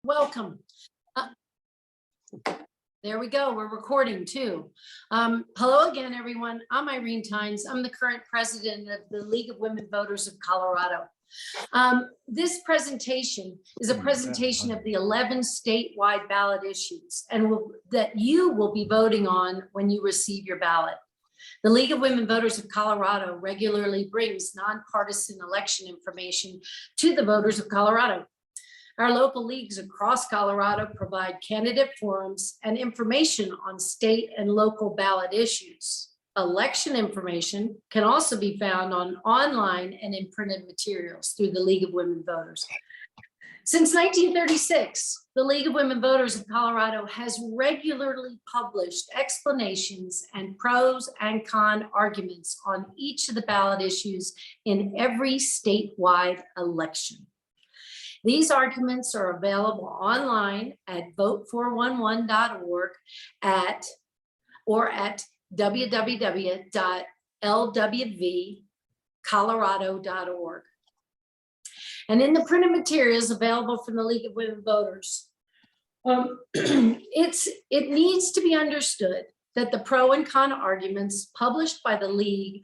Welcome. There we go. We're recording too. Hello again, everyone. I'm Irene Tynes. I'm the current president of the League of Women Voters of Colorado. This presentation is a presentation of the 11 statewide ballot issues and that you will be voting on when you receive your ballot. The League of Women Voters of Colorado regularly brings nonpartisan election information to the voters of Colorado. Our local leagues across Colorado provide candidate forums and information on state and local ballot issues. Election information can also be found on online and in printed materials through the League of Women Voters. Since 1936, the League of Women Voters of Colorado has regularly published explanations and pros and con arguments on each of the ballot issues in every statewide election. These arguments are available online at vote411.org or at www.LWVColorado.org. And in the printed materials available from the League of Women Voters, it needs to be understood that the pro and con arguments published by the League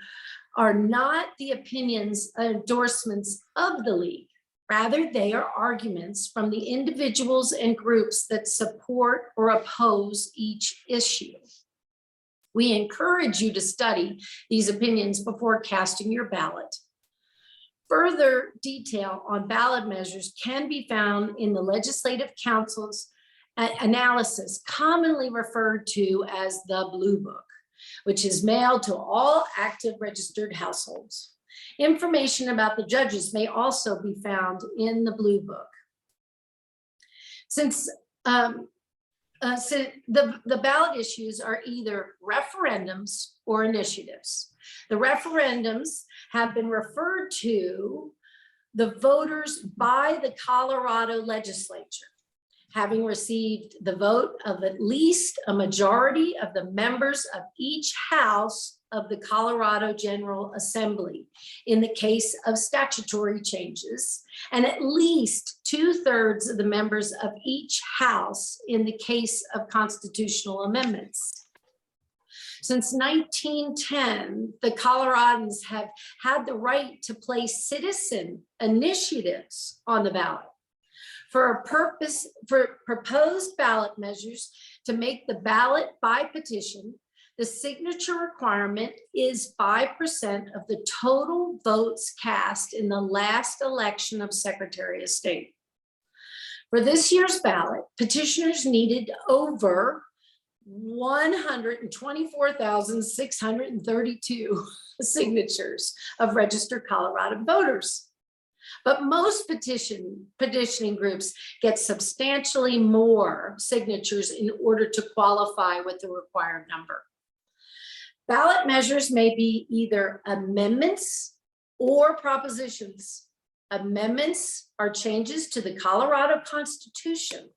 are not the opinions and endorsements of the League. Rather, they are arguments from the individuals and groups that support or oppose each issue. We encourage you to study these opinions before casting your ballot. Further detail on ballot measures can be found in the Legislative Council's analysis, commonly referred to as the Blue Book, which is mailed to all active registered households. Information about the judges may also be found in the Blue Book. Since the ballot issues are either referendums or initiatives. The referendums have been referred to the voters by the Colorado legislature, having received the vote of at least a majority of the members of each house of the Colorado General Assembly in the case of statutory changes, and at least 2/3 of the members of each house in the case of constitutional amendments. Since 1910, the Coloradans have had the right to place citizen initiatives on the ballot for proposed ballot measures to make the ballot by petition. The signature requirement is 5% of the total votes cast in the last election of Secretary of State. For this year's ballot, petitioners needed over 124,632 signatures of registered Colorado voters. But most petitioning groups get substantially more signatures in order to qualify with the required number. Ballot measures may be either amendments or propositions. Amendments are changes to the Colorado Constitution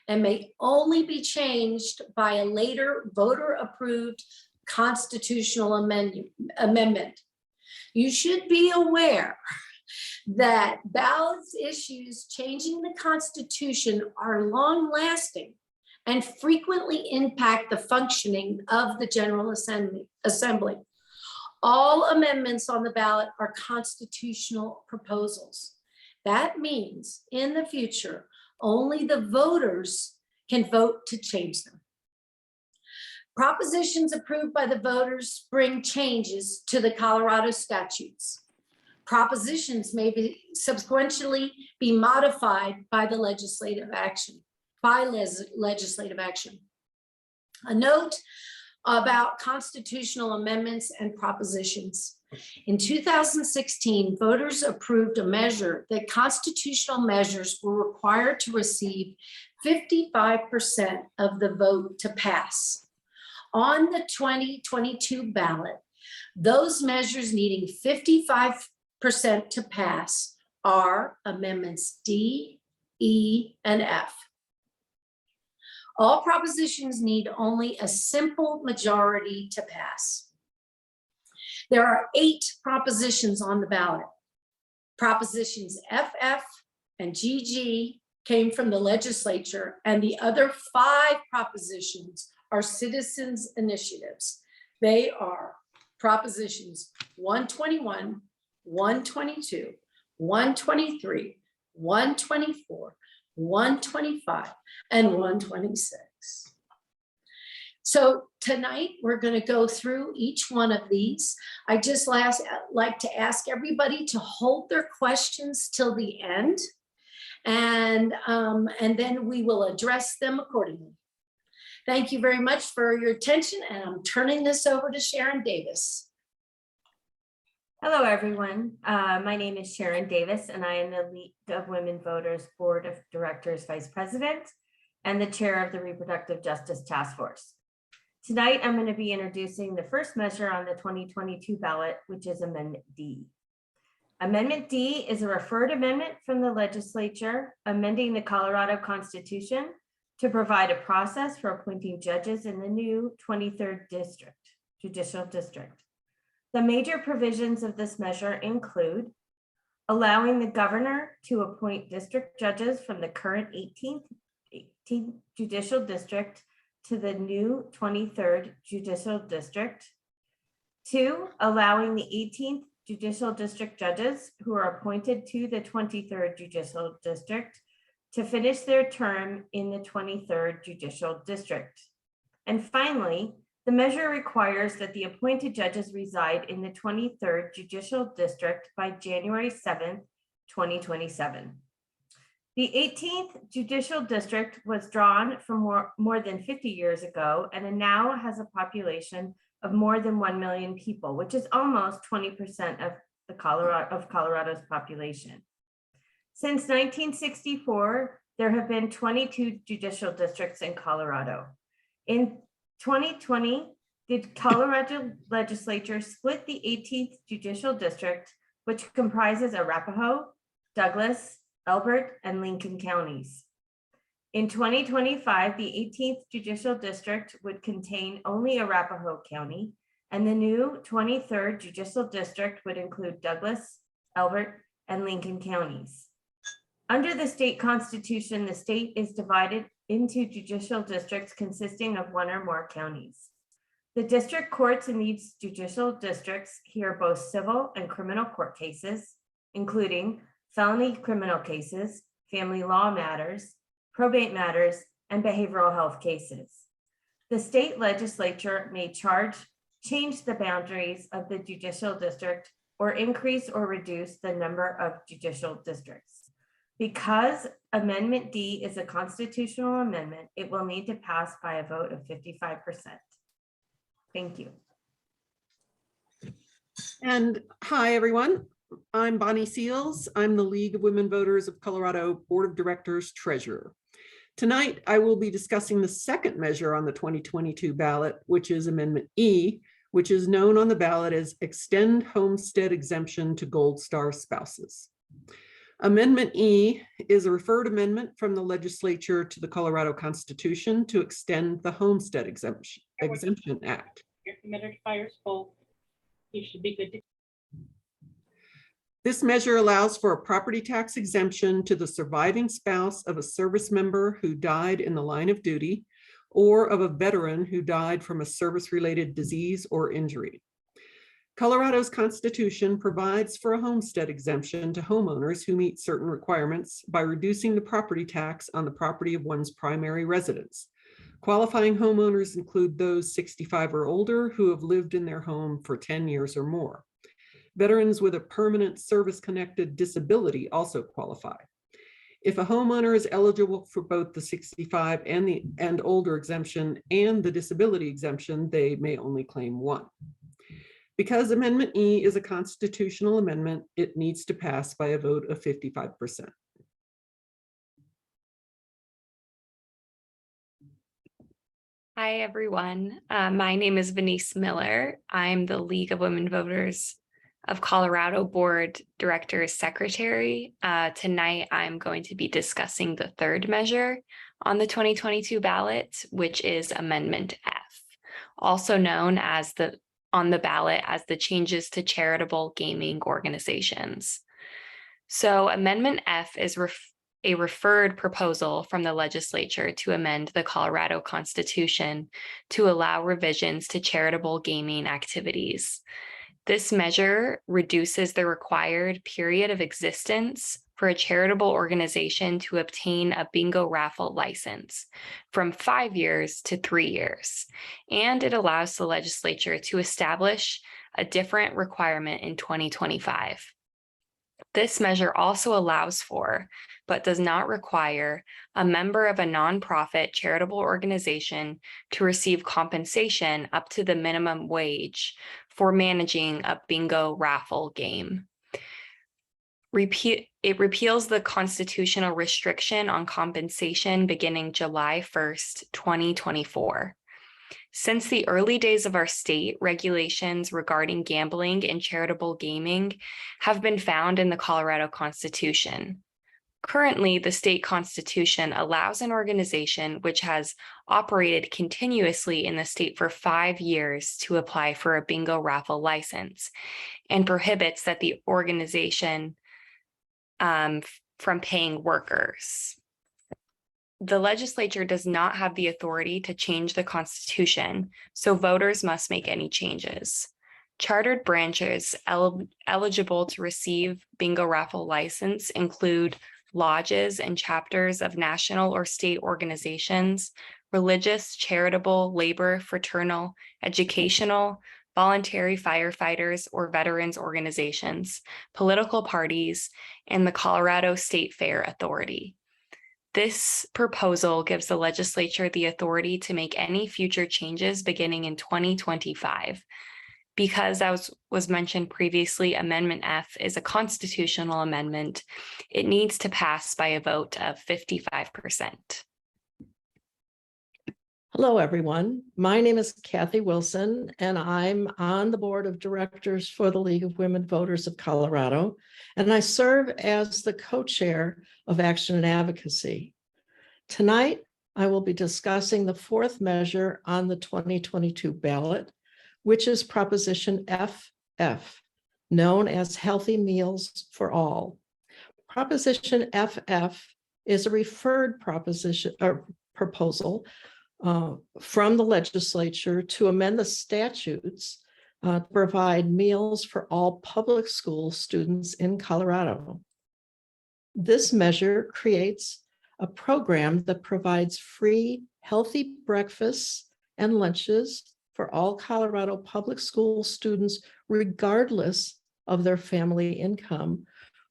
and may only be changed by a later voter-approved constitutional amendment. You should be aware that ballot issues changing the Constitution are long-lasting and frequently impact the functioning of the General Assembly. All amendments on the ballot are constitutional proposals. That means in the future, only the voters can vote to change them. Propositions approved by the voters bring changes to the Colorado statutes. Propositions may be subsequently be modified by the legislative action. A note about constitutional amendments and propositions. In 2016, voters approved a measure that constitutional measures were required to receive 55% of the vote to pass. On the 2022 ballot, those measures needing 55% to pass are amendments D, E, and F. All propositions need only a simple majority to pass. There are 8 propositions on the ballot. Propositions FF and GG came from the legislature, and the other 5 propositions are citizens initiatives. They are propositions 121, 122, 123, 124, 125, and 126. So tonight, we're going to go through each one of these. I just like to ask everybody to hold their questions till the end, and then we will address them accordingly. Thank you very much for your attention, and I'm turning this over to Sharon Davis. Hello, everyone. My name is Sharon Davis, and I am the League of Women Voters Board of Directors Vice President and the Chair of the Reproductive Justice Task Force. Tonight, I'm going to be introducing the first measure on the 2022 ballot, which is Amendment D. Amendment D is a referred amendment from the legislature amending the Colorado Constitution to provide a process for appointing judges in the new 23rd Judicial District. The major provisions of this measure include allowing the governor to appoint district judges from the current 18th Judicial District to the new 23rd Judicial District. 2, allowing the 18th Judicial District judges who are appointed to the 23rd Judicial District to finish their term in the 23rd Judicial District. And finally, the measure requires that the appointed judges reside in the 23rd Judicial District by January 7th, 2027. The 18th Judicial District was drawn from more than 50 years ago, and it now has a population of more than 1 million people, which is almost 20% of Colorado's population. Since 1964, there have been 22 judicial districts in Colorado. In 2020, the Colorado legislature split the 18th Judicial District, which comprises Arapahoe, Douglas, Elbert, and Lincoln counties. In 2025, the 18th Judicial District would contain only Arapahoe County, and the new 23rd Judicial District would include Douglas, Elbert, and Lincoln counties. Under the state constitution, the state is divided into judicial districts consisting of 1 or more counties. The district courts in these judicial districts hear both civil and criminal court cases, including felony criminal cases, family law matters, probate matters, and behavioral health cases. The state legislature may change the boundaries of the judicial district or increase or reduce the number of judicial districts. Because Amendment D is a constitutional amendment, it will need to pass by a vote of 55%. Thank you. And hi, everyone. I'm Bonnie Seals. I'm the League of Women Voters of Colorado Board of Directors Treasurer. Tonight, I will be discussing the second measure on the 2022 ballot, which is Amendment E, which is known on the ballot as Extend Homestead Exemption to Gold Star Spouses. Amendment E is a referred amendment from the legislature to the Colorado Constitution to extend the Homestead Exemption Act. Your humidifiers full. You should be good to. This measure allows for a property tax exemption to the surviving spouse of a service member who died in the line of duty or of a veteran who died from a service-related disease or injury. Colorado's Constitution provides for a homestead exemption to homeowners who meet certain requirements by reducing the property tax on the property of one's primary residence. Qualifying homeowners include those 65 or older who have lived in their home for 10 years or more. Veterans with a permanent service-connected disability also qualify. If a homeowner is eligible for both the 65 and older exemption and the disability exemption, they may only claim one. Because Amendment E is a constitutional amendment, it needs to pass by a vote of 55%. Hi, everyone. My name is Veniece Miller. I'm the League of Women Voters of Colorado Board Directors Secretary. Tonight, I'm going to be discussing the third measure on the 2022 ballot, which is Amendment F, also known as on the ballot as the changes to charitable gaming organizations. So Amendment F is a referred proposal from the legislature to amend the Colorado Constitution to allow revisions to charitable gaming activities. This measure reduces the required period of existence for a charitable organization to obtain a bingo raffle license from 5 years to 3 years, and it allows the legislature to establish a different requirement in 2025. This measure also allows for, but does not require, a member of a nonprofit charitable organization to receive compensation up to the minimum wage for managing a bingo raffle game. It repeals the constitutional restriction on compensation beginning July 1st, 2024. Since the early days of our state, regulations regarding gambling and charitable gaming have been found in the Colorado Constitution. Currently, the state constitution allows an organization which has operated continuously in the state for 5 years to apply for a bingo raffle license, and prohibits that the organization from paying workers. The legislature does not have the authority to change the Constitution, so voters must make any changes. Chartered branches eligible to receive bingo raffle license include lodges and chapters of national or state organizations, religious, charitable, labor, fraternal, educational, voluntary firefighters or veterans organizations, political parties, and the Colorado State Fair Authority. This proposal gives the legislature the authority to make any future changes beginning in 2025. Because, as was mentioned previously, Amendment F is a constitutional amendment, it needs to pass by a vote of 55%. Hello, everyone. My name is Kathy Wilson, and I'm on the board of directors for the League of Women Voters of Colorado, and I serve as the co-chair of Action and Advocacy. Tonight, I will be discussing the fourth measure on the 2022 ballot, which is Proposition FF, known as Healthy Meals for All. Proposition FF is a referred proposal from the legislature to amend the statutes to provide meals for all public school students in Colorado. This measure creates a program that provides free, healthy breakfasts and lunches for all Colorado public school students, regardless of their family income,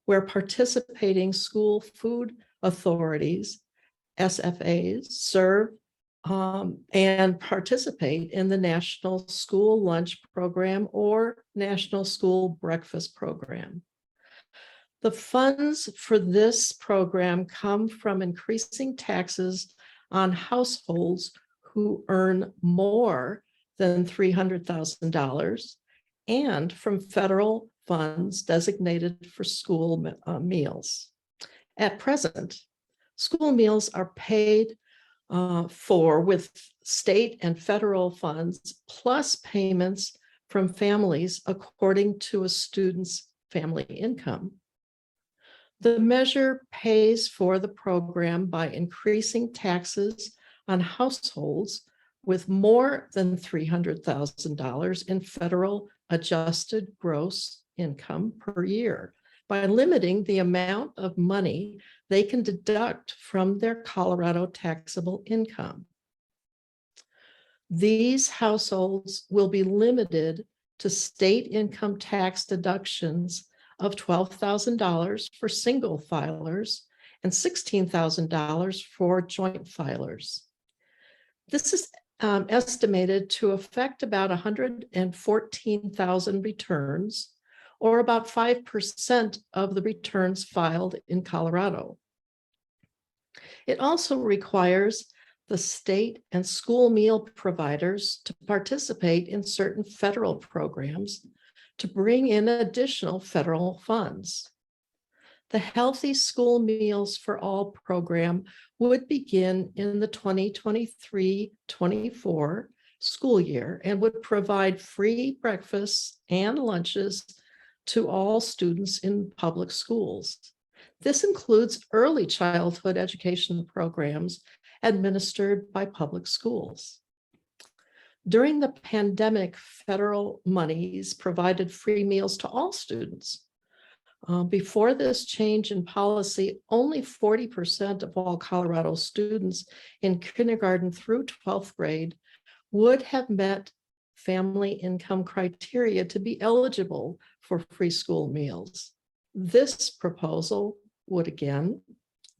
where participating school food authorities, SFAs, serve and participate in the National School Lunch Program or National School Breakfast Program. The funds for this program come from increasing taxes on households who earn more than $300,000 and from federal funds designated for school meals. At present, school meals are paid for with state and federal funds, plus payments from families according to a student's family income. The measure pays for the program by increasing taxes on households with more than $300,000 in federal adjusted gross income per year, by limiting the amount of money they can deduct from their Colorado taxable income. These households will be limited to state income tax deductions of $12,000 for single filers and $16,000 for joint filers. This is estimated to affect about 114,000 returns, or about 5% of the returns filed in Colorado. It also requires the state and school meal providers to participate in certain federal programs to bring in additional federal funds. The Healthy School Meals for All program would begin in the 2023-24 school year and would provide free breakfasts and lunches to all students in public schools. This includes early childhood education programs administered by public schools. During the pandemic, federal monies provided free meals to all students. Before this change in policy, only 40% of all Colorado students in kindergarten through 12th grade would have met family income criteria to be eligible for free school meals. This proposal would again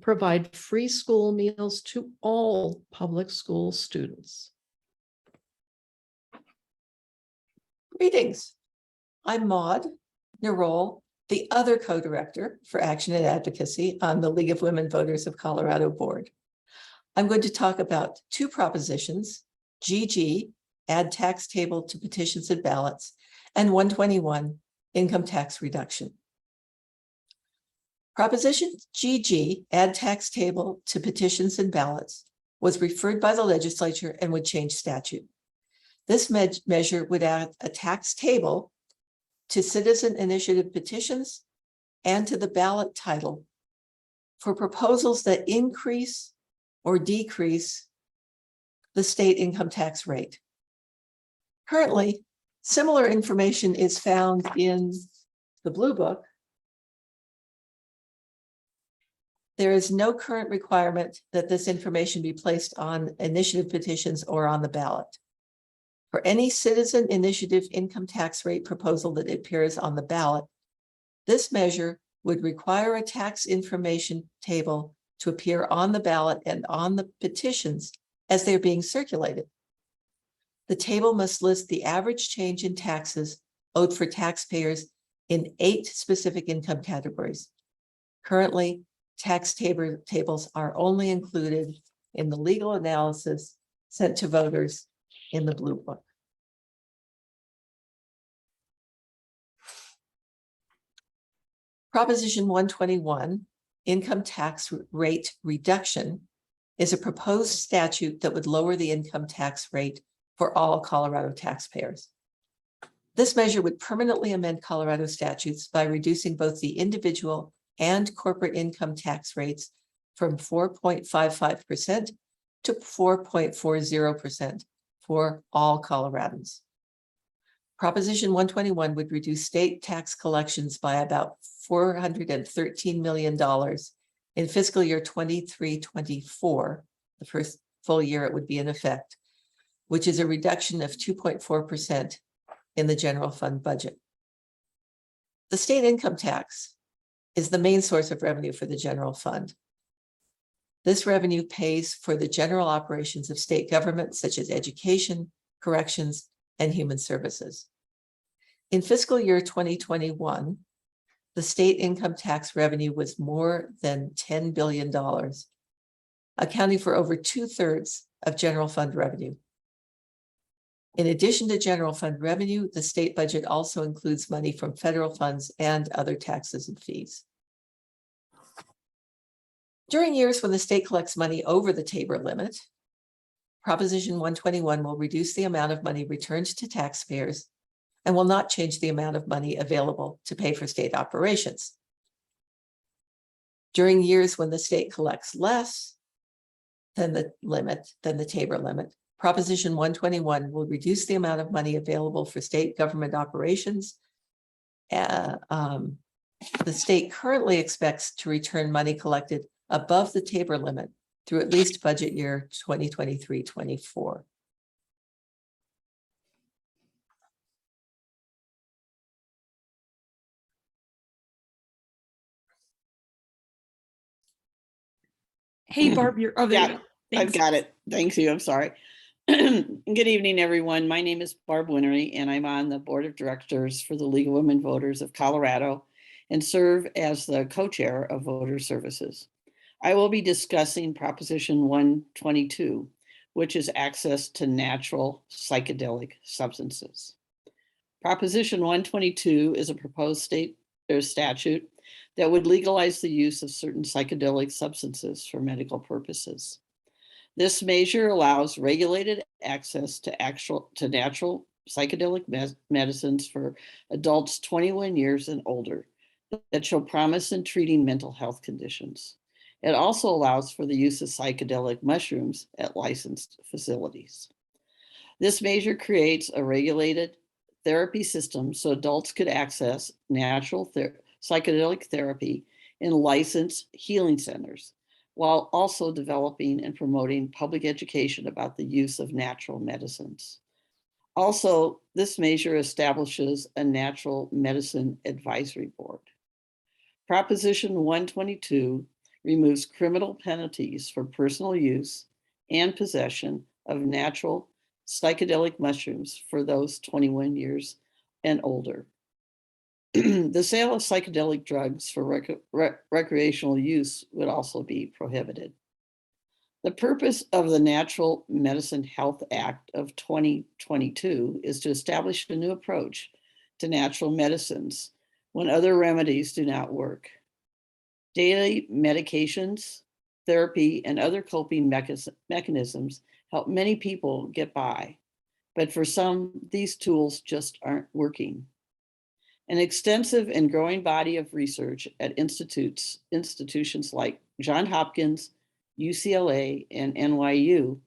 provide free school meals to all public school students. Greetings. I'm Maude Naroll, the other co-director for Action and Advocacy on the League of Women Voters of Colorado board. I'm going to talk about two propositions, GG, add tax table to petitions and ballots, and 121, income tax reduction. Proposition GG, add tax table to petitions and ballots, was referred by the legislature and would change statute. This measure would add a tax table to citizen initiative petitions and to the ballot title for proposals that increase or decrease the state income tax rate. Currently, similar information is found in the Blue Book. There is no current requirement that this information be placed on initiative petitions or on the ballot. For any citizen initiative income tax rate proposal that appears on the ballot, this measure would require a tax information table to appear on the ballot and on the petitions as they're being circulated. The table must list the average change in taxes owed for taxpayers in 8 specific income categories. Currently, tax tables are only included in the legal analysis sent to voters in the Blue Book. Proposition 121, income tax rate reduction, is a proposed statute that would lower the income tax rate for all Colorado taxpayers. This measure would permanently amend Colorado statutes by reducing both the individual and corporate income tax rates from 4.55% to 4.40% for all Coloradans. Proposition 121 would reduce state tax collections by about $413 million in fiscal year 23-24, the first full year it would be in effect, which is a reduction of 2.4% in the general fund budget. The state income tax is the main source of revenue for the general fund. This revenue pays for the general operations of state government, such as education, corrections, and human services. In fiscal year 2021, the state income tax revenue was more than $10 billion, accounting for over 2/3 of general fund revenue. In addition to general fund revenue, the state budget also includes money from federal funds and other taxes and fees. During years when the state collects money over the Tabor limit, Proposition 121 will reduce the amount of money returned to taxpayers and will not change the amount of money available to pay for state operations. During years when the state collects less than the Tabor limit, Proposition 121 will reduce the amount of money available for state government operations. The state currently expects to return money collected above the Tabor limit through at least budget year 2023-24. Hey, Barb, you're there. Yeah, you go. I've Thanks. got it. Thank you. I'm sorry. Good evening, everyone. My name is Barb Winery, and I'm on the board of directors for the League of Women Voters of Colorado and serve as the co-chair of Voter Services. I will be discussing Proposition 122, which is access to natural psychedelic substances. Proposition 122 is a proposed state or statute that would legalize the use of certain psychedelic substances for medical purposes. This measure allows regulated access to natural psychedelic medicines for adults 21 years and older, that show promise in treating mental health conditions. It also allows for the use of psychedelic mushrooms at licensed facilities. This measure creates a regulated therapy system so adults could access natural psychedelic therapy in licensed healing centers, while also developing and promoting public education about the use of natural medicines. Also, this measure establishes a natural medicine advisory board. Proposition 122 removes criminal penalties for personal use and possession of natural psychedelic mushrooms for those 21 years and older. The sale of psychedelic drugs for recreational use would also be prohibited. The purpose of the Natural Medicine Health Act of 2022 is to establish a new approach to natural medicines when other remedies do not work. Daily medications, therapy, and other coping mechanisms help many people get by, but for some, these tools just aren't working. An extensive and growing body of research at institutions like Johns Hopkins, UCLA, and NYU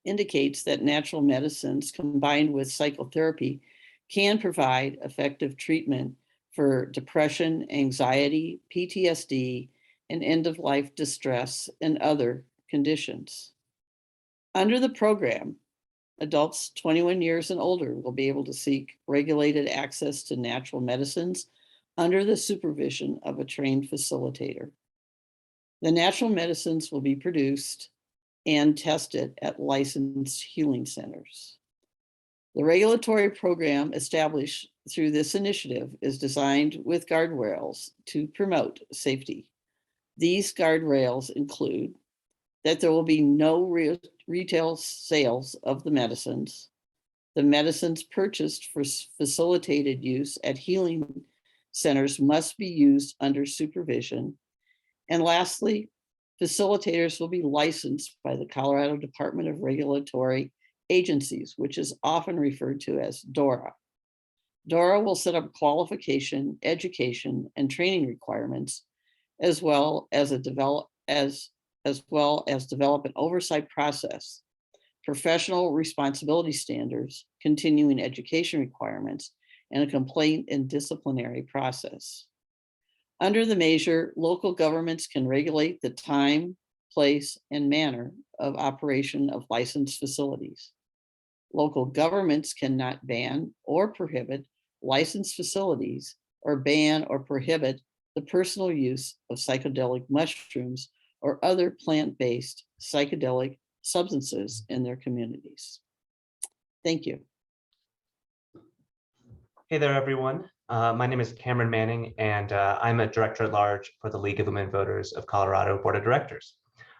indicates that natural medicines combined with psychotherapy can provide effective treatment for depression, anxiety, PTSD, and end-of-life distress and other conditions. Under the program, adults 21 years and older will be able to seek regulated access to natural medicines under the supervision of a trained facilitator. The natural medicines will be produced and tested at licensed healing centers. The regulatory program established through this initiative is designed with guardrails to promote safety. These guardrails include that there will be no retail sales of the medicines purchased for facilitated use at healing centers must be used under supervision. And lastly, facilitators will be licensed by the Colorado Department of Regulatory Agencies, which is often referred to as DORA. DORA will set up qualification, education, and training requirements, as well as develop an oversight process, professional responsibility standards, continuing education requirements, and a complaint and disciplinary process. Under the measure, local governments can regulate the time, place, and manner of operation of licensed facilities. Local governments cannot ban or prohibit licensed facilities or ban or prohibit the personal use of psychedelic mushrooms or other plant-based psychedelic substances in their communities. Thank you. Hey there, everyone. My name is Cameron Manning, and I'm a director at large for the League of Women Voters of Colorado Board of Directors.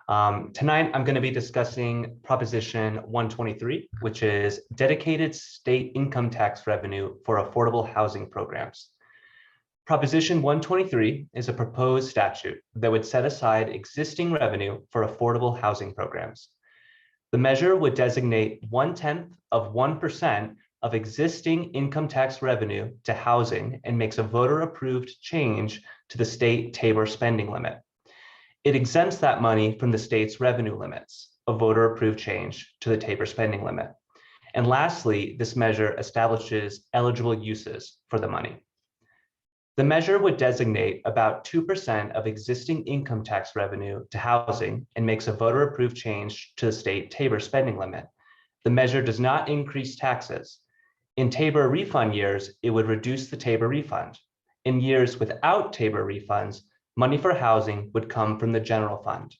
Tonight, I'm going to be discussing Proposition 123, which is dedicated state income tax revenue for affordable housing programs. Proposition 123 is a proposed statute that would set aside existing revenue for affordable housing programs. The measure would designate 0.1% of existing income tax revenue to housing and makes a voter-approved change to the state Tabor spending limit. It exempts that money from the state's revenue limits, a voter-approved change to the Tabor spending limit. And lastly, this measure establishes eligible uses for the money. The measure would designate about 2% of existing income tax revenue to housing and makes a voter-approved change to the state Tabor spending limit. The measure does not increase taxes. In Tabor refund years, it would reduce the Tabor refund. In years without Tabor refunds, money for housing would come from the general fund.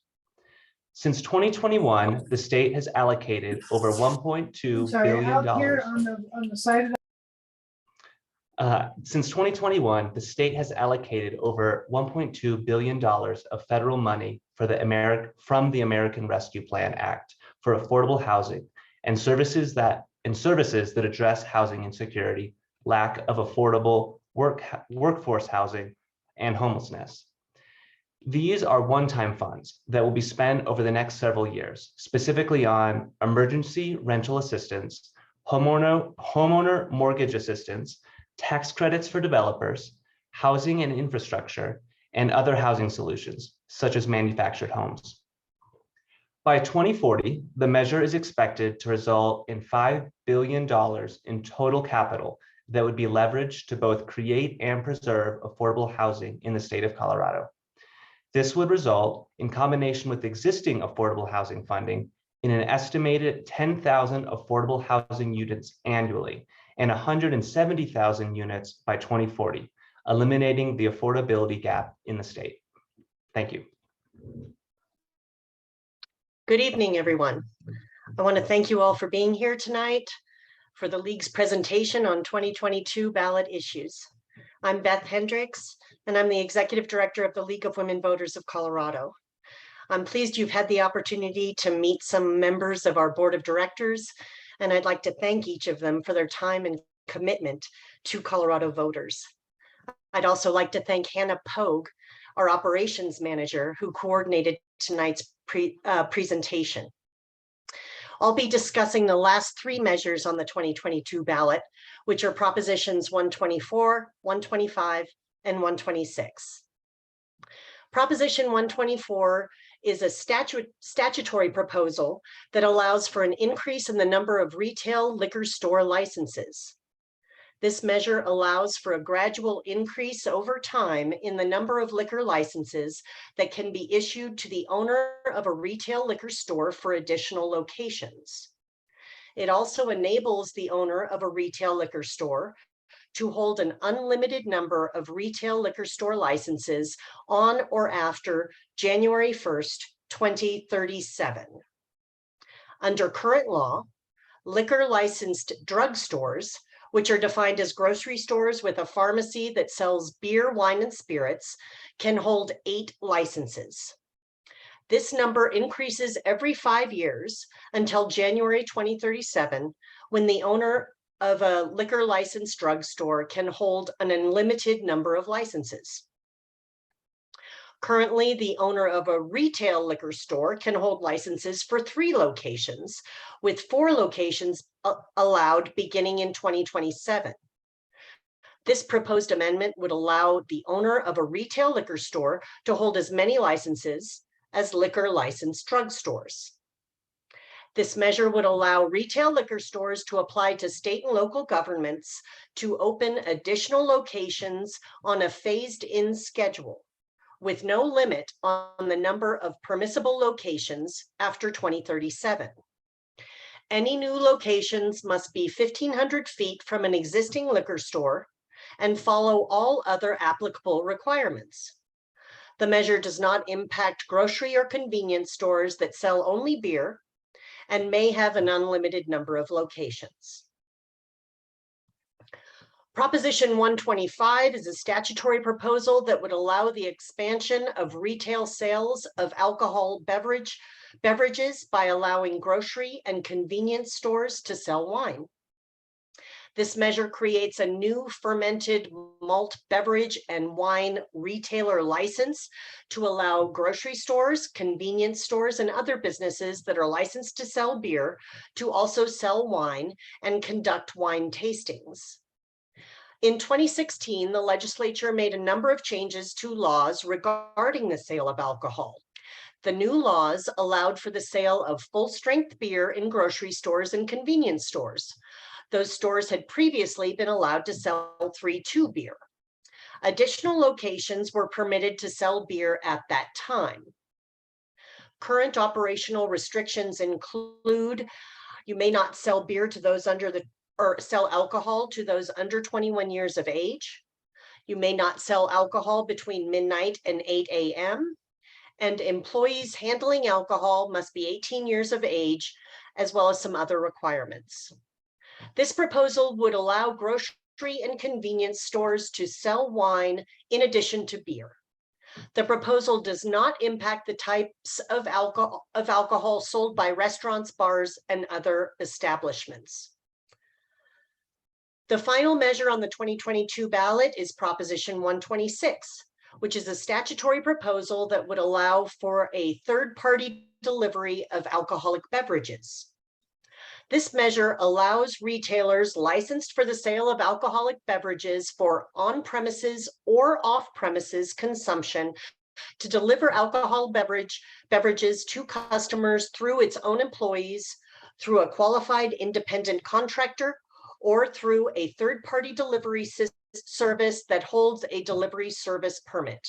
Since 2021, the state has allocated over $1.2 billion. Out here on the side of the Since 2021, the state has allocated over $1.2 billion of federal money for from the American Rescue Plan Act for affordable housing and services that address housing insecurity, lack of affordable workforce housing, and homelessness. These are one-time funds that will be spent over the next several years, specifically on emergency rental assistance, homeowner mortgage assistance, tax credits for developers, housing and infrastructure, and other housing solutions, such as manufactured homes. By 2040, the measure is expected to result in $5 billion in total capital that would be leveraged to both create and preserve affordable housing in the state of Colorado. This would result, in combination with existing affordable housing funding, in an estimated 10,000 affordable housing units annually and 170,000 units by 2040, eliminating the affordability gap in the state. Thank you. Good evening, everyone. I want to thank you all for being here tonight for the League's presentation on 2022 ballot issues. I'm Beth Hendricks, and I'm the Executive Director of the League of Women Voters of Colorado. I'm pleased you've had the opportunity to meet some members of our Board of Directors, and I'd like to thank each of them for their time and commitment to Colorado voters. I'd also like to thank Hannah Pogue, our Operations Manager, who coordinated tonight's presentation. I'll be discussing the last three measures on the 2022 ballot, which are Propositions 124, 125, and 126. Proposition 124 is a statutory proposal that allows for an increase in the number of retail liquor store licenses. This measure allows for a gradual increase over time in the number of liquor licenses that can be issued to the owner of a retail liquor store for additional locations. It also enables the owner of a retail liquor store to hold an unlimited number of retail liquor store licenses on or after January 1st, 2037. Under current law, liquor licensed drugstores, which are defined as grocery stores with a pharmacy that sells beer, wine, and spirits, can hold 8 licenses. This number increases every 5 years until January 2037, when the owner of a liquor licensed drugstore can hold an unlimited number of licenses. Currently, the owner of a retail liquor store can hold licenses for 3 locations, with 4 locations allowed beginning in 2027. This proposed amendment would allow the owner of a retail liquor store to hold as many licenses as liquor licensed drugstores. This measure would allow retail liquor stores to apply to state and local governments to open additional locations on a phased-in schedule, with no limit on the number of permissible locations after 2037. Any new locations must be 1,500 feet from an existing liquor store and follow all other applicable requirements. The measure does not impact grocery or convenience stores that sell only beer and may have an unlimited number of locations. Proposition 125 is a statutory proposal that would allow the expansion of retail sales of alcohol beverages by allowing grocery and convenience stores to sell wine. This measure creates a new fermented malt beverage and wine retailer license to allow grocery stores, convenience stores, and other businesses that are licensed to sell beer to also sell wine and conduct wine tastings. In 2016, the legislature made a number of changes to laws regarding the sale of alcohol. The new laws allowed for the sale of full-strength beer in grocery stores and convenience stores. Those stores had previously been allowed to sell 3-2 beer. Additional locations were permitted to sell beer at that time. Current operational restrictions include you may not sell beer to those or sell alcohol to those under 21 years of age. You may not sell alcohol between midnight and 8 a.m. And employees handling alcohol must be 18 years of age, as well as some other requirements. This proposal would allow grocery and convenience stores to sell wine in addition to beer. The proposal does not impact the types of alcohol sold by restaurants, bars, and other establishments. The final measure on the 2022 ballot is Proposition 126, which is a statutory proposal that would allow for a third-party delivery of alcoholic beverages. This measure allows retailers licensed for the sale of alcoholic beverages for on-premises or off-premises consumption to deliver alcohol beverages to customers through its own employees, through a qualified independent contractor, or through a third-party delivery service that holds a delivery service permit.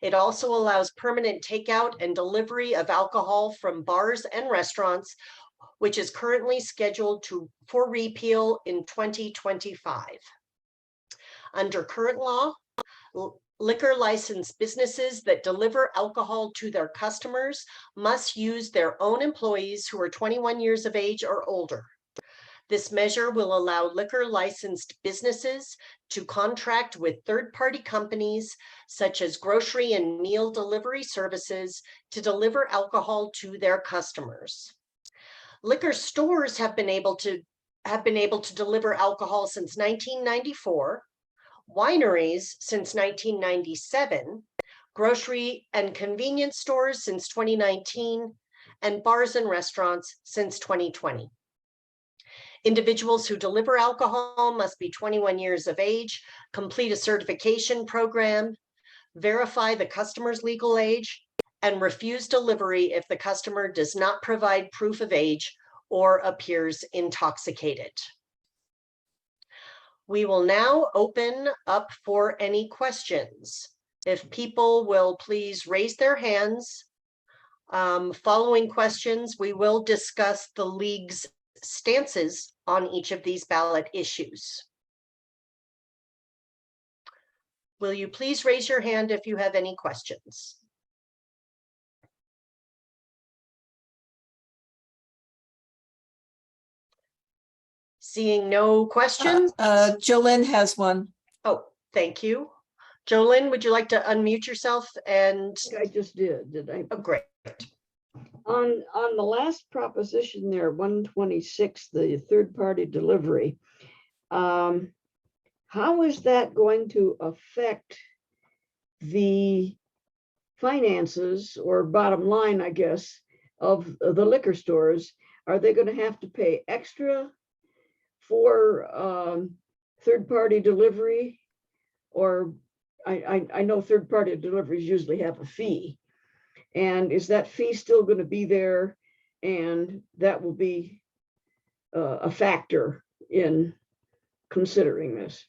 It also allows permanent takeout and delivery of alcohol from bars and restaurants, which is currently scheduled for repeal in 2025. Under current law, liquor license businesses that deliver alcohol to their customers must use their own employees who are 21 years of age or older. This measure will allow liquor licensed businesses to contract with third-party companies such as grocery and meal delivery services to deliver alcohol to their customers. Liquor stores have been able to deliver alcohol since 1994, wineries since 1997, grocery and convenience stores since 2019, and bars and restaurants since 2020. Individuals who deliver alcohol must be 21 years of age, complete a certification program, verify the customer's legal age, and refuse delivery if the customer does not provide proof of age or appears intoxicated. We will now open up for any questions. If people will please raise their hands. Following questions, we will discuss the league's stances on each of these ballot issues. Will you please raise your hand if you have any questions? Seeing no questions? Jolynn has one. Oh, thank you. Jolynn, would you like to unmute yourself? And I just did I? Oh, great. On the last proposition there, 126, the third-party delivery, how is that going to affect the finances or bottom line, I guess, of the liquor stores? Are they going to have to pay extra for third-party delivery? Or I know third-party deliveries usually have a fee. And is that fee still going to be there? And that will be a factor in considering this.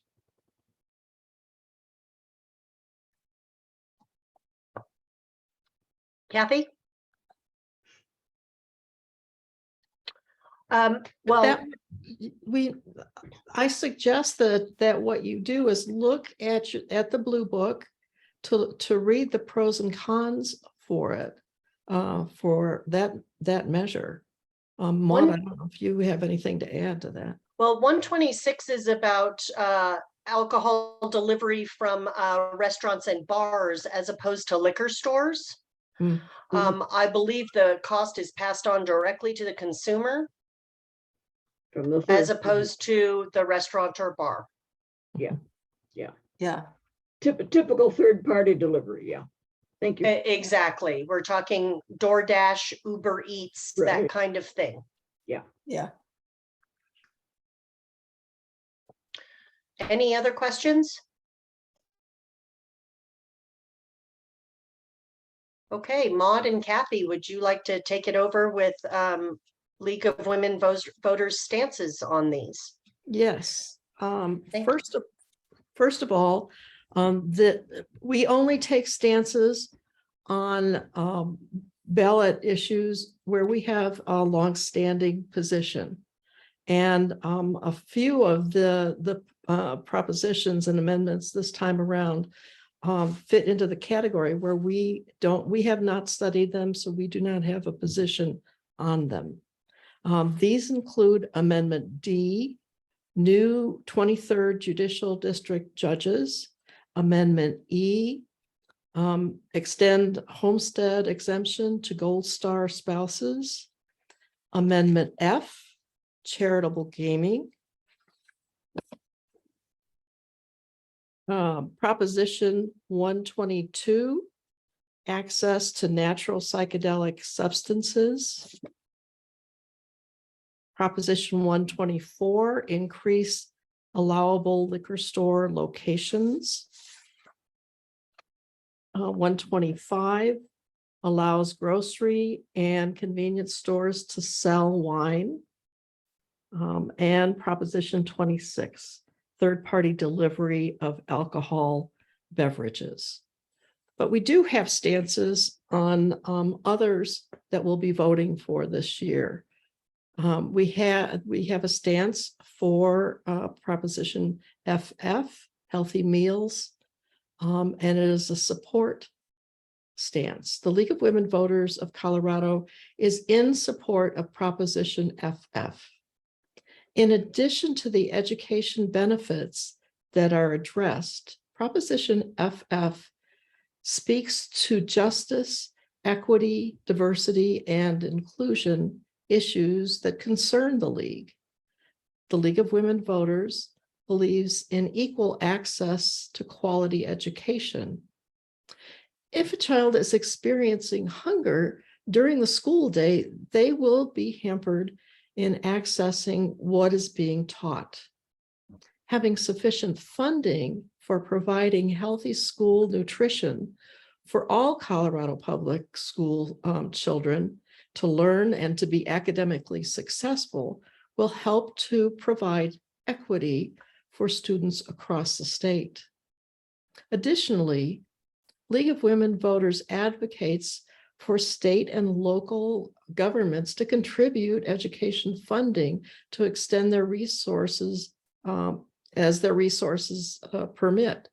Kathy? Well, I suggest that what you do is look at the blue book to read the pros and cons for it, for that measure. Maud, I don't know if you have anything to add to that. Well, 126 is about alcohol delivery from restaurants and bars as opposed to liquor stores. Mm-hmm. I believe the cost is passed on directly to the consumer as opposed to the restaurant or bar. Yeah. Typical third-party delivery. Yeah. Thank you. Exactly. We're talking DoorDash, Uber Eats, that kind of thing. Yeah. Any other questions? Okay, Maud and Kathy, would you like to take it over with League of Women Voters stances on these? Yes. First of all, that we only take stances on ballot issues where we have a longstanding position. And a few of the propositions and amendments this time around fit into the category where we have not studied them, so we do not have a position on them. These include Amendment D, new 23rd Judicial District judges, Amendment E, extend homestead exemption to Gold Star spouses, Amendment F, charitable gaming, Proposition 122, access to natural psychedelic substances, Proposition 124, increase allowable liquor store locations. 125 allows grocery and convenience stores to sell wine. And Proposition 26, third-party delivery of alcohol beverages. But we do have stances on others that we'll be voting for this year. We have a stance for Proposition FF, healthy meals, and it is a support stance. The League of Women Voters of Colorado is in support of Proposition FF. In addition to the education benefits that are addressed, Proposition FF speaks to justice, equity, diversity, and inclusion issues that concern the League. The League of Women Voters believes in equal access to quality education. If a child is experiencing hunger during the school day, they will be hampered in accessing what is being taught. Having sufficient funding for providing healthy school nutrition for all Colorado public school children to learn and to be academically successful will help to provide equity for students across the state. Additionally, League of Women Voters advocates for state and local governments to contribute education funding to extend their resources as their resources permit.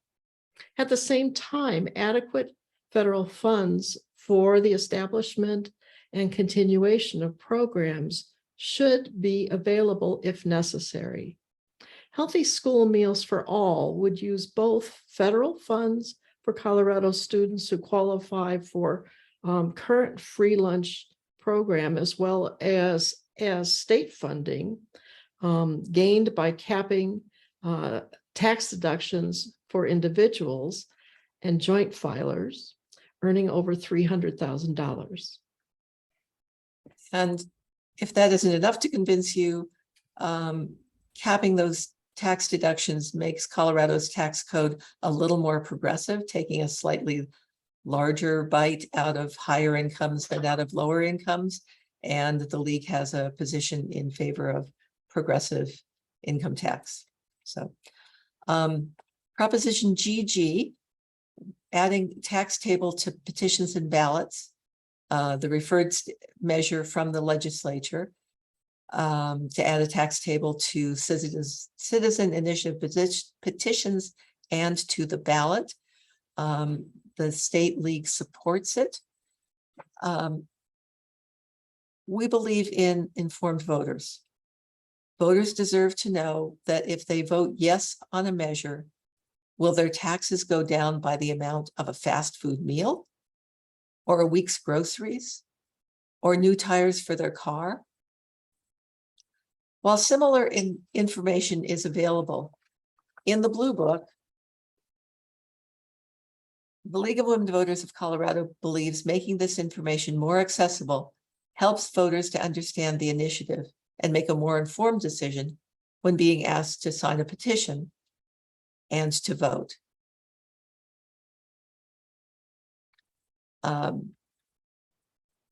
At the same time, adequate federal funds for the establishment and continuation of programs should be available if necessary. Healthy School Meals for All would use both federal funds for Colorado students who qualify for current free lunch program, as well as state funding gained by capping tax deductions for individuals and joint filers earning over $300,000. And if that isn't enough to convince you, capping those tax deductions makes Colorado's tax code a little more progressive, taking a slightly larger bite out of higher incomes than out of lower incomes. And the League has a position in favor of progressive income tax. So Proposition GG, adding tax table to petitions and ballots, the referred measure from the legislature, to add a tax table to citizen initiative petitions and to the ballot. The State League supports it. We believe in informed voters. Voters deserve to know that if they vote yes on a measure, will their taxes go down by the amount of a fast food meal, or a week's groceries, or new tires for their car? While similar information is available in the Blue Book, the League of Women Voters of Colorado believes making this information more accessible helps voters to understand the initiative and make a more informed decision when being asked to sign a petition and to vote.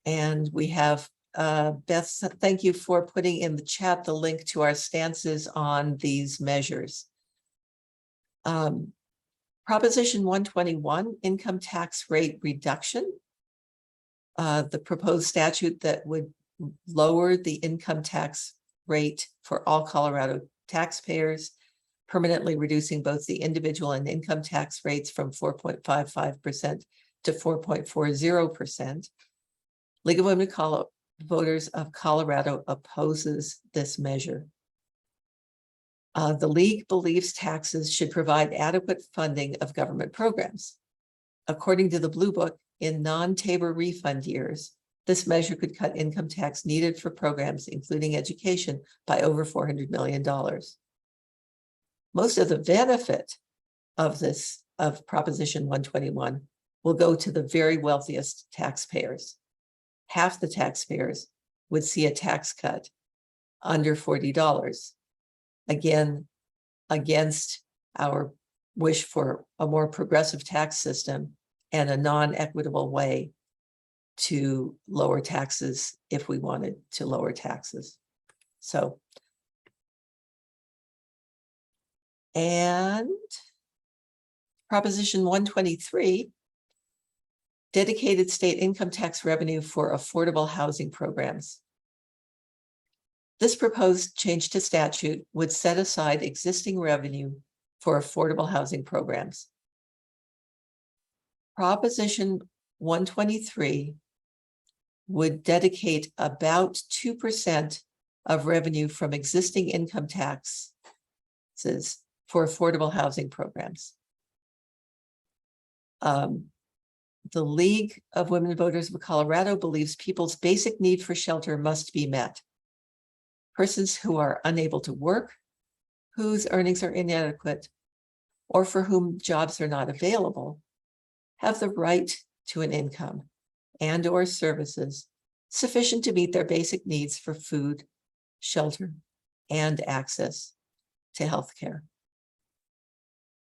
And we have Beth, thank you for putting in the chat the link to our stances on these measures. Proposition 121, income tax rate reduction. The proposed statute that would lower the income tax rate for all Colorado taxpayers, permanently reducing both the individual and income tax rates from 4.55% to 4.40%. League of Women Voters of Colorado opposes this measure. The League believes taxes should provide adequate funding of government programs. According to the Blue Book, in non-Tabor refund years, this measure could cut income tax needed for programs, including education, by over $400 million. Most of the benefit of Proposition 121 will go to the very wealthiest taxpayers. Half the taxpayers would see a tax cut under $40. Again, against our wish for a more progressive tax system and a non-equitable way to lower taxes if we wanted to lower taxes. So, and Proposition 123, dedicated state income tax revenue for affordable housing programs. This proposed change to statute would set aside existing revenue for affordable housing programs. Proposition 123 would dedicate about 2% of revenue from existing income taxes for affordable housing programs. The League of Women Voters of Colorado believes people's basic need for shelter must be met. Persons who are unable to work, whose earnings are inadequate, or for whom jobs are not available, have the right to an income and/or services sufficient to meet their basic needs for food, shelter, and access to health care.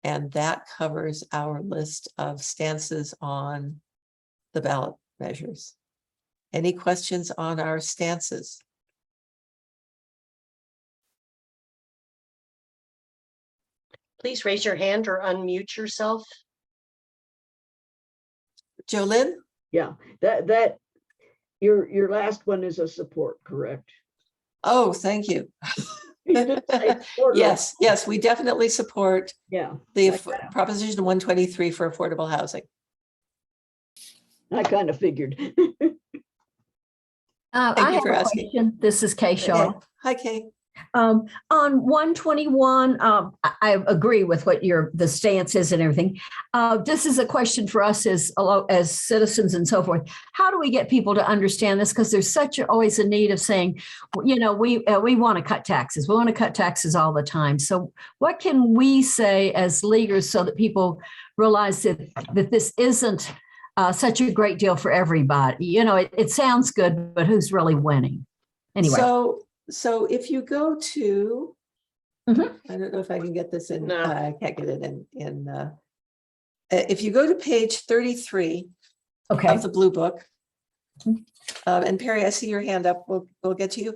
And that covers our list of stances on the ballot measures. Any questions on our stances? Please raise your hand or unmute yourself. Jolynn? Yeah, your last one is a support, correct? Oh, thank you. You didn't say support or- Yes, we definitely support Yeah, the I Proposition 123 for affordable housing. I kind of figured. Thank I you have for a asking. question. This is Kay Shaw. Hi, Kay. On 121, I agree with what the stance is and everything. This is a question for us as citizens and so forth. How do we get people to understand this? Because there's always a need of saying, we want to cut taxes. We want to cut taxes all the time. So what can we say as leaguers so that people realize that this isn't such a great deal for everybody? It sounds good, but who's really winning? Anyway. So if you go to, I don't know if I can get this in, No. I can't get it in. If you go to page 33 of the blue book, and Perry, I see your hand up, we'll get to you.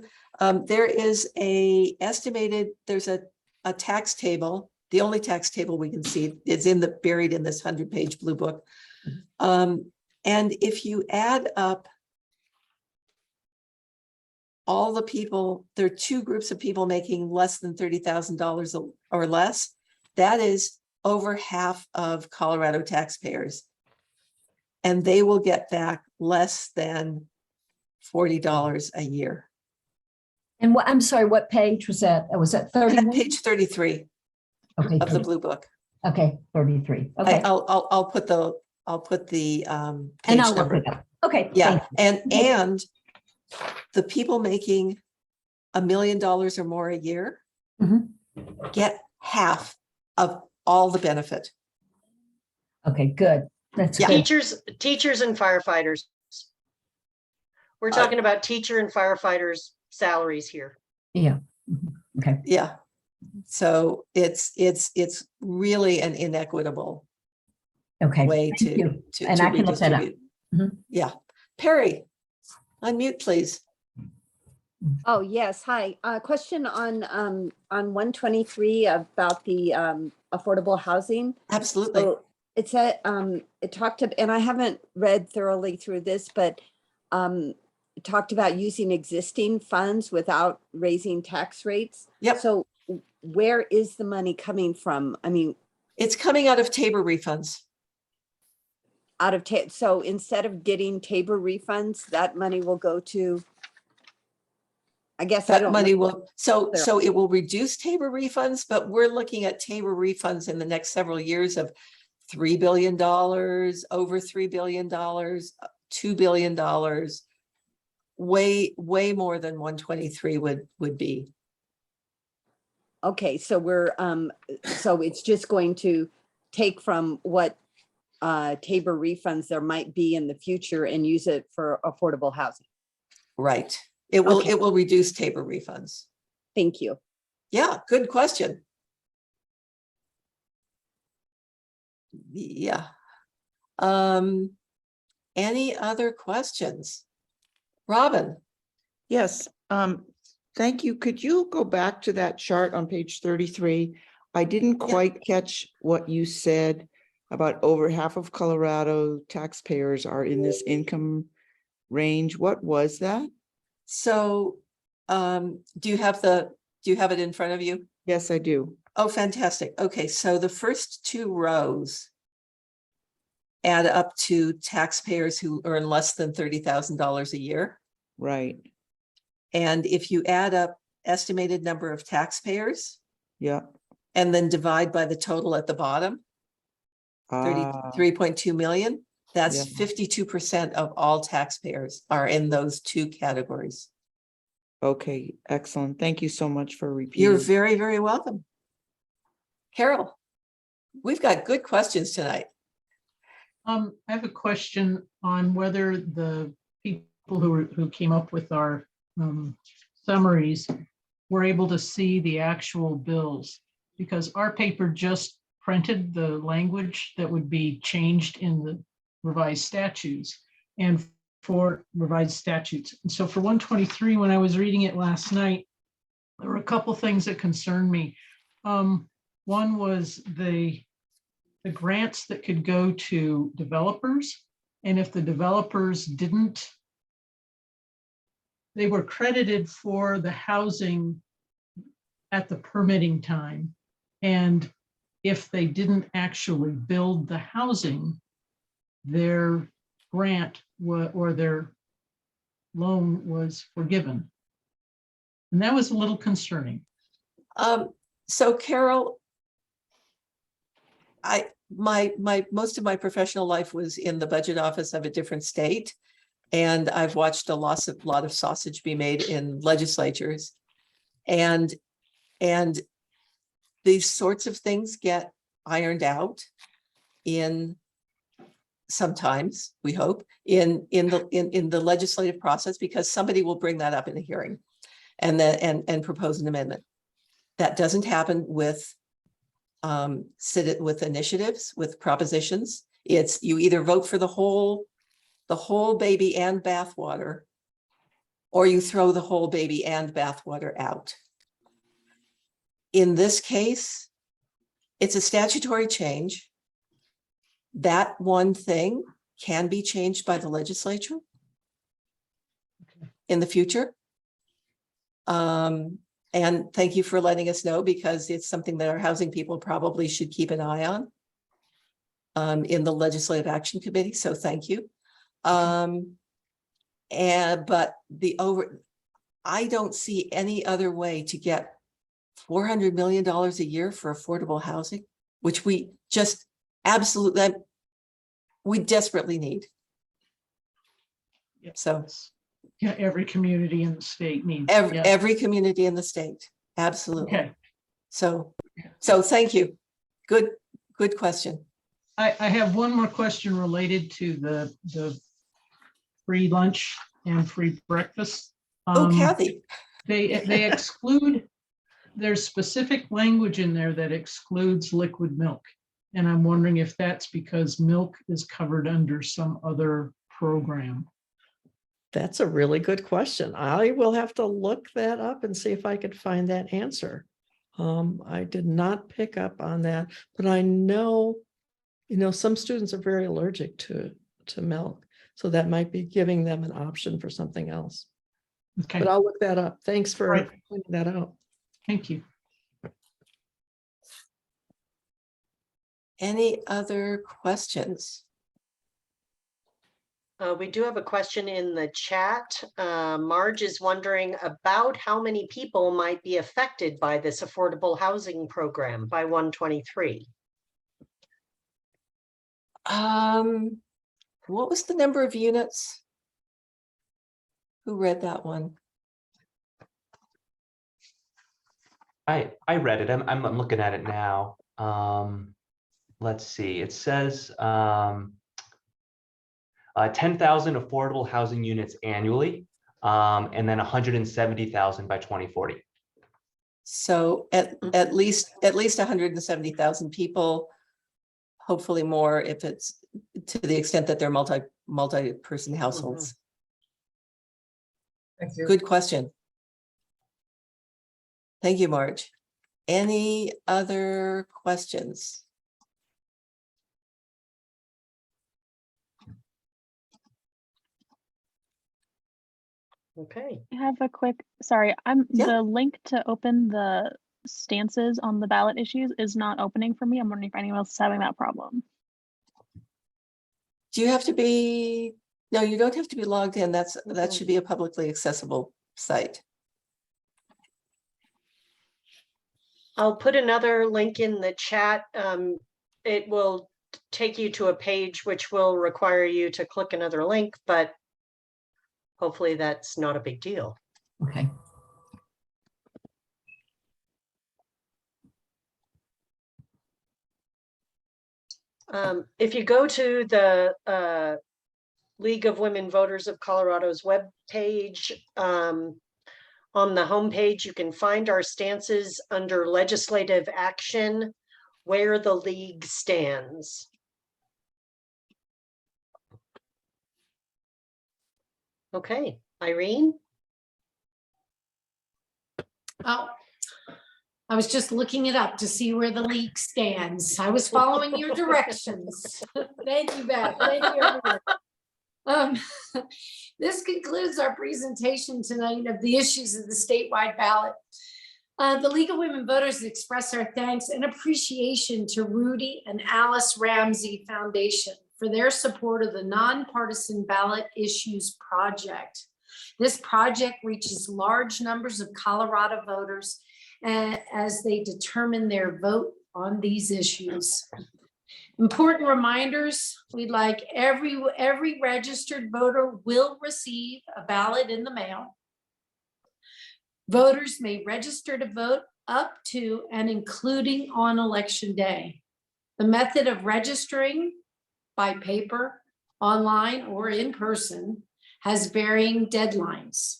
There is there's a tax table. The only tax table we can see is buried in this 100-page blue book. And if you add up all the people, there are two groups of people making less than $30,000 or less. That is over half of Colorado taxpayers. And they will get back less than $40 a year. And I'm sorry, what page was that? Was that 31? Page 33 of the blue book. Okay, 33. Okay. I'll put the page And I'll number. look it up. Okay. Yeah, thank you. and the people making $1 million or more a year get half of all the benefit. Okay, good. That's good. Teachers and firefighters. We're talking about teacher and firefighters' salaries here. Yeah. Okay. Yeah. So it's really an inequitable way to and I can look that up. Yeah. Perry, unmute, please. Oh, yes. Hi. Question on 123 about the affordable housing. Absolutely. So it said it talked about, and I haven't read thoroughly through this, but it talked about using existing funds without raising tax rates. Yep. So where is the money coming from? I mean, it's coming out of TABOR refunds. So instead of getting TABOR refunds, that money will go to, I guess that I don't money know. will, so it will reduce TABOR refunds, but we're looking at TABOR refunds in the next several years of $3 billion, over $3 billion, $2 billion, way more than 123 would be. Okay, so so it's just going to take from what TABOR refunds there might be in the future and use it for affordable housing. Right. It will, Okay. it will reduce TABOR refunds. Thank you. Yeah, good question. Yeah. Any other questions? Robin? Yes, thank you. Could you go back to that chart on page 33? I didn't quite catch what you said about over half of Colorado taxpayers are in this income range. What was that? So, do you have it in front of you? Yes, I do. Oh, fantastic. Okay, so the first two rows add up to taxpayers who earn less than $30,000 a year. Right. And if you add up estimated number of taxpayers Yeah. and then divide by the total at the bottom, 33.2 million, that's Yeah. 52% of all taxpayers are in those two categories. Okay, excellent. Thank you so much for repeating. You're very, very welcome. Carol, we've got good questions tonight. I have a question on whether the people who came up with our summaries were able to see the actual bills, because our paper just printed the language that would be changed in the revised statutes and for revised statutes. And so for 123, when I was reading it last night, there were a couple things that concerned me. One was the grants that could go to developers. And if the developers didn't, they were credited for the housing at the permitting time. And if they didn't actually build the housing, their grant or their loan was forgiven. And that was a little concerning. So Carol, most of my professional life was in the budget office of a different state. And I've watched a lot of sausage be made in legislatures. And these sorts of things get ironed out in sometimes, we hope, in the legislative process, because somebody will bring that up in a hearing and propose an amendment. That doesn't happen with initiatives, with propositions. It's you either vote for the whole baby and bathwater, or you throw the whole baby and bathwater out. In this case, it's a statutory change. That one thing can be changed by the legislature in the future. And thank you for letting us know, because it's something that our housing people probably should keep an eye on in the Legislative Action Committee. So thank you. But I don't see any other way to get $400 million a year for affordable housing, which we just absolutely, we desperately need. Yeah. So yeah, every community in the state needs. every community in the state. Absolutely. Okay. So thank you. Good question. I have one more question related to the free lunch and free breakfast. Oh, Kathy. They exclude, there's specific language in there that excludes liquid milk. And I'm wondering if that's because milk is covered under some other program. That's a really good question. I will have to look that up and see if I could find that answer. I did not pick up on that, but I know, some students are very allergic to milk. So that might be giving them an option for something else. Okay. But I'll look that up. Thanks for Right. pointing that out. Thank you. Any other questions? We do have a question in the chat. Marge is wondering about how many people might be affected by this affordable housing program by 123. What was the number of units? Who read that one? I read it. I'm looking at it now. Let's see. It says 10,000 affordable housing units annually. and then 170,000 by 2040. So at least 170,000 people, hopefully more if it's to the extent that they're multi-person households. Thank you. Good question. Thank you, Marge. Any other questions? Okay. I have a quick, sorry, Yeah. the link to open the stances on the ballot issues is not opening for me. I'm wondering if anyone else is having that problem. Do you have to be, no, you don't have to be logged in. That should be a publicly accessible site. I'll put another link in the chat. It will take you to a page which will require you to click another link, but hopefully that's not a big deal. Okay. If you go to the League of Women Voters of Colorado's webpage, on the homepage, you can find our stances under legislative action, where the league stands. Okay, Irene? Oh, I was just looking it up to see where the league stands. I was following your directions. Thank you, Beth. Thank you, everyone. This concludes our presentation tonight of the issues of the statewide ballot. The League of Women Voters express our thanks and appreciation to Rudy and Alice Ramsey Foundation for their support of the Nonpartisan Ballot Issues Project. This project reaches large numbers of Colorado voters as they determine their vote on these issues. Important reminders, we'd like every registered voter will receive a ballot in the mail. Voters may register to vote up to and including on election day. The method of registering by paper, online, or in person has varying deadlines.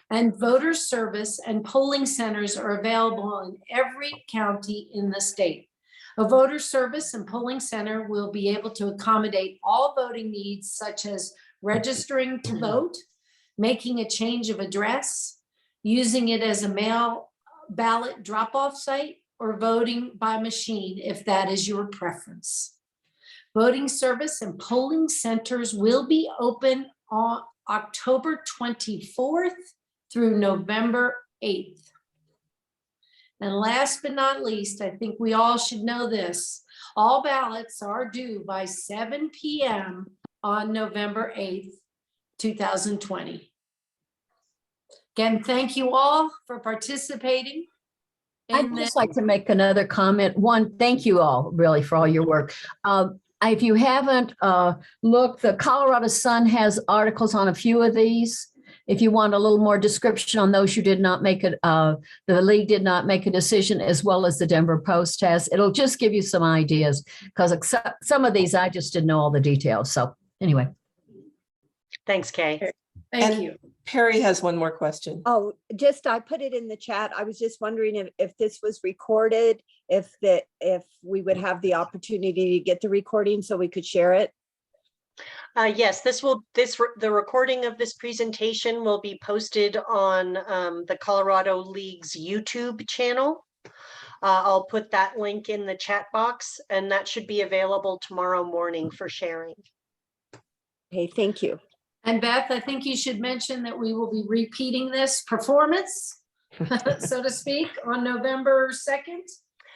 And voter service and polling centers are available in every county in the state. A voter service and polling center will be able to accommodate all voting needs such as registering to vote, making a change of address, using it as a mail ballot drop-off site, or voting by machine if that is your preference. Voting service and polling centers will be open on October 24th through November 8th. And last but not least, I think we all should know this, all ballots are due by 7 p.m. on November 8th, 2020. Again, thank you all for participating. I'd just like to make another comment. One, thank you all really for all your work. If you haven't looked, the Colorado Sun has articles on a few of these. If you want a little more description on those, you did not make it, the league did not make a decision, as well as the Denver Post has. It'll just give you some ideas, because some of these I just didn't know all the details. So anyway. Thanks, Kay. Thank you. Perry has one more question. Oh, I put it in the chat. I was just wondering if this was recorded, if we would have the opportunity to get the recording so we could share it. Yes, the recording of this presentation will be posted on the Colorado League's YouTube channel. I'll put that link in the chat box, and that should be available tomorrow morning for sharing. Okay, thank you. And Beth, I think you should mention that we will be repeating this performance, so to speak, on November 2nd.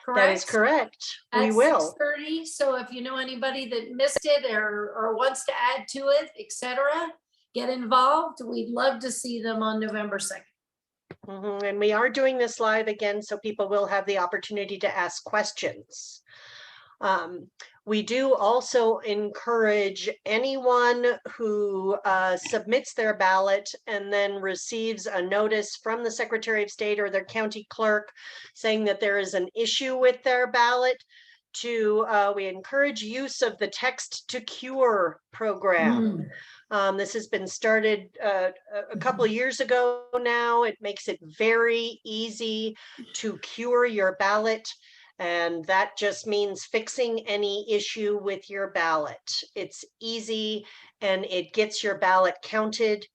Correct? That is correct. We At will. 6:30. So if you know anybody that missed it or wants to add to it, etc., get involved. We'd love to see them on November 2nd. And we are doing this live again, so people will have the opportunity to ask questions. We do also encourage anyone who submits their ballot and then receives a notice from the Secretary of State or their county clerk saying that there is an issue with their ballot we encourage use of the Text to Cure program. This has been started a couple of years ago now. It makes it very easy to cure your ballot. And that just means fixing any issue with your ballot. It's easy and it gets your ballot counted.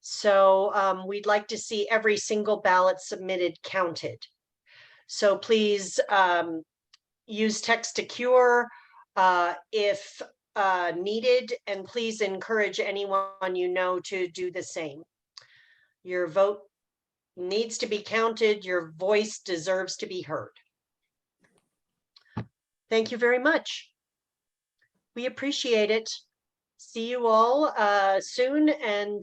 So we'd like to see every single ballot submitted counted. So please use text to cure if needed, and please encourage anyone you know to do the same. Your vote needs to be counted. Your voice deserves to be heard. Thank you very much. We appreciate it. See you all soon, and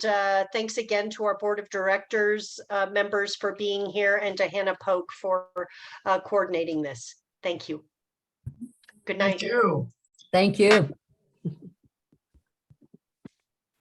thanks again to our Board of Directors members for being here, and to Hannah Polk for coordinating this. Thank you. Good night. Thank you.